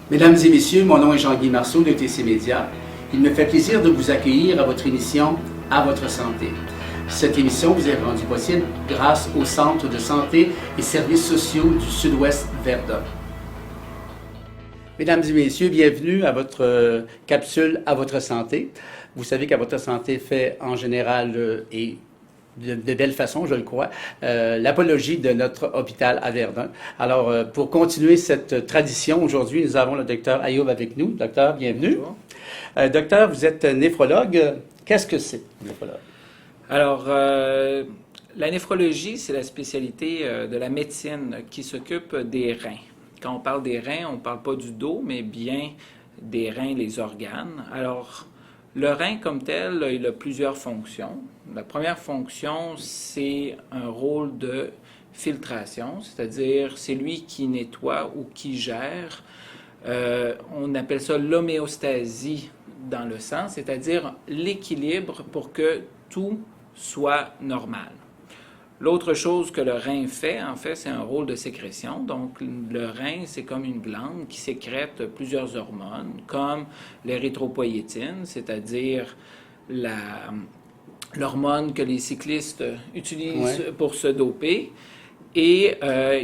Mesdames et messieurs, mon nom est Jean-Guy Marceau de TC Média. Il me fait plaisir de vous accueillir à votre émission À votre santé. Cette émission vous est rendue possible grâce au Centre de santé et services sociaux du Sud-Ouest Verdun. Mesdames et messieurs, bienvenue à votre capsule À votre santé. Vous savez qu'À votre santé fait en général et de belle façon, je le crois, l'apologie de notre hôpital à Verdun. Alors, pour continuer cette tradition, aujourd'hui, nous avons le docteur Ayoub avec nous. Docteur, bienvenue. Bonjour. Docteur, vous êtes néphrologue. Qu'est-ce que c'est, néphrologue? Alors, la néphrologie, c'est la spécialité de la médecine qui s'occupe des reins. Quand on parle des reins, on ne parle pas du dos, mais bien des reins, les organes. Alors, le rein comme tel, il a plusieurs fonctions. La première fonction, c'est un rôle de filtration, c'est-à-dire c'est lui qui nettoie ou qui gère. On appelle ça l'homéostasie dans le sang, c'est-à-dire l'équilibre pour que tout soit normal. L'autre chose que le rein fait, en fait, c'est un rôle de sécrétion. Donc, le rein, c'est comme une glande qui sécrète plusieurs hormones, comme l'érythropoïétine, c'est-à-dire l'hormone que les cyclistes utilisent pour se doper. Et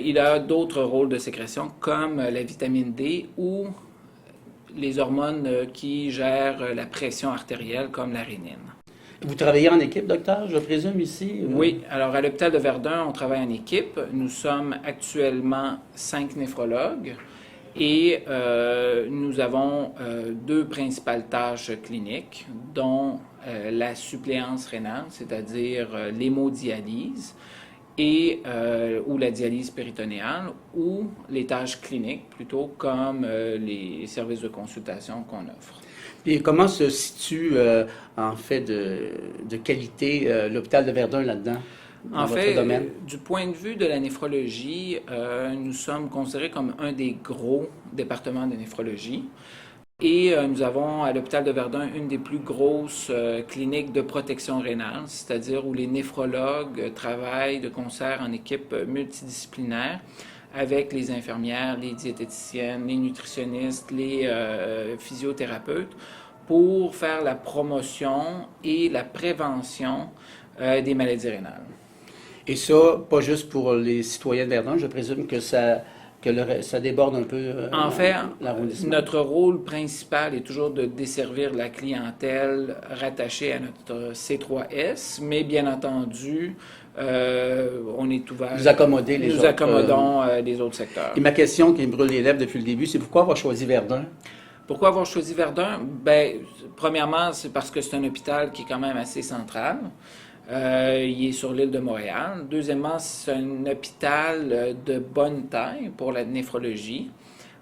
il a d'autres rôles de sécrétion, comme la vitamine D ou les hormones qui gèrent la pression artérielle, comme la rénine. Vous travaillez en équipe, docteur, je présume, ici? Oui. Alors, à l'hôpital de Verdun, on travaille en équipe. Nous sommes actuellement 5 néphrologues et nous avons 2 principales tâches cliniques, dont la suppléance rénale, c'est-à-dire l'hémodialyse, ou la dialyse péritonéale, ou les tâches cliniques, plutôt comme les services de consultation qu'on offre. Et comment se situe, en fait, de qualité l'hôpital de Verdun là-dedans, dans votre domaine? Du point de vue de la néphrologie, nous sommes considérés comme un des gros départements de néphrologie. Et nous avons à l'hôpital de Verdun une des plus grosses cliniques de protection rénale, c'est-à-dire où les néphrologues travaillent de concert en équipe multidisciplinaire avec les infirmières, les diététiciennes, les nutritionnistes, les physiothérapeutes, pour faire la promotion et la prévention des maladies rénales. Et ça, pas juste pour les citoyens de Verdun, je présume que ça déborde un peu en fait, l'arrondissement. Notre rôle principal est toujours de desservir la clientèle rattachée à notre C3S, mais bien entendu, on est ouvert. Vous accommodez les autres. Nous accommodons les autres secteurs. Et ma question qui me brûle les lèvres depuis le début, c'est pourquoi avoir choisi Verdun? Pourquoi avoir choisi Verdun? Bien, premièrement, c'est parce que c'est un hôpital qui est quand même assez central. Il est sur l'île de Montréal. Deuxièmement, c'est un hôpital de bonne taille pour la néphrologie.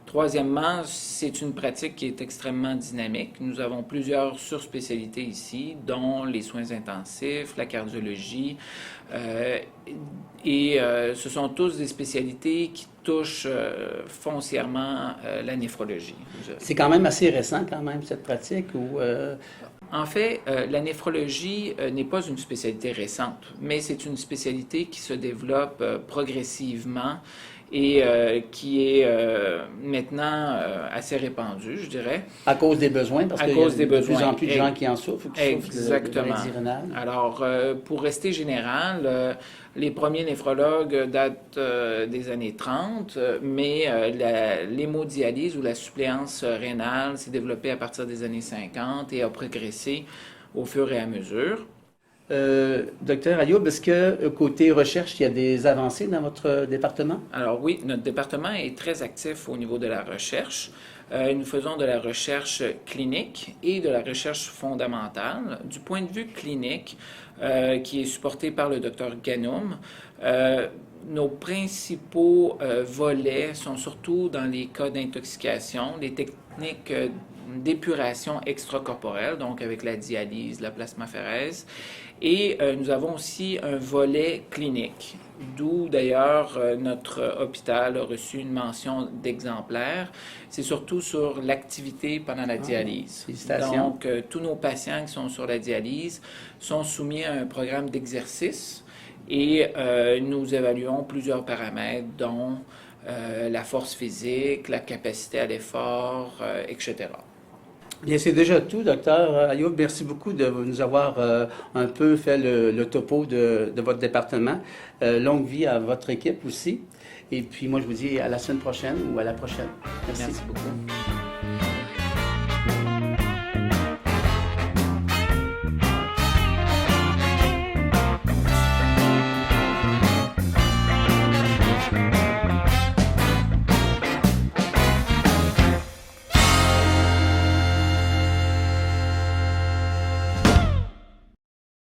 Troisièmement, c'est une pratique qui est extrêmement dynamique. Nous avons plusieurs surspécialités ici, dont les soins intensifs, la cardiologie, ce sont tous des spécialités qui touchent foncièrement la néphrologie. C'est quand même assez récent, quand même, cette pratique, ou... En fait, la néphrologie n'est pas une spécialité récente, mais c'est une spécialité qui se développe progressivement et qui est maintenant assez répandue, je dirais. À cause des besoins, parce qu'il y a de plus en plus de gens qui en souffrent, Exactement. de maladie rénale. Alors, pour rester général, les premiers néphrologues datent des années 30, mais l'hémodialyse ou la suppléance rénale s'est développée à partir des années 50 et a progressé au fur et à mesure. Docteur Ayoub, est-ce que côté recherche, il y a des avancées dans votre département? Alors oui, notre département est très actif au niveau de la recherche. Nous faisons de la recherche clinique et de la recherche fondamentale. Du point de vue clinique, qui est supporté par le docteur Ganoum, nos principaux volets sont surtout dans les cas d'intoxication, les techniques d'épuration extracorporelle, donc avec la dialyse, la plasmaphérèse. Et nous avons aussi un volet clinique, d'où d'ailleurs notre hôpital a reçu une mention d'exemplaire. C'est surtout sur l'activité pendant la dialyse. Félicitations. Donc, tous nos patients qui sont sur la dialyse sont soumis à un programme d'exercice et nous évaluons plusieurs paramètres, dont la force physique, la capacité à l'effort, etc. Bien, c'est déjà tout, docteur Ayoub. Merci beaucoup de nous avoir un peu fait le topo de votre département. Longue vie à votre équipe aussi. Et puis moi, je vous dis à la semaine prochaine ou à la prochaine. Merci. Merci beaucoup.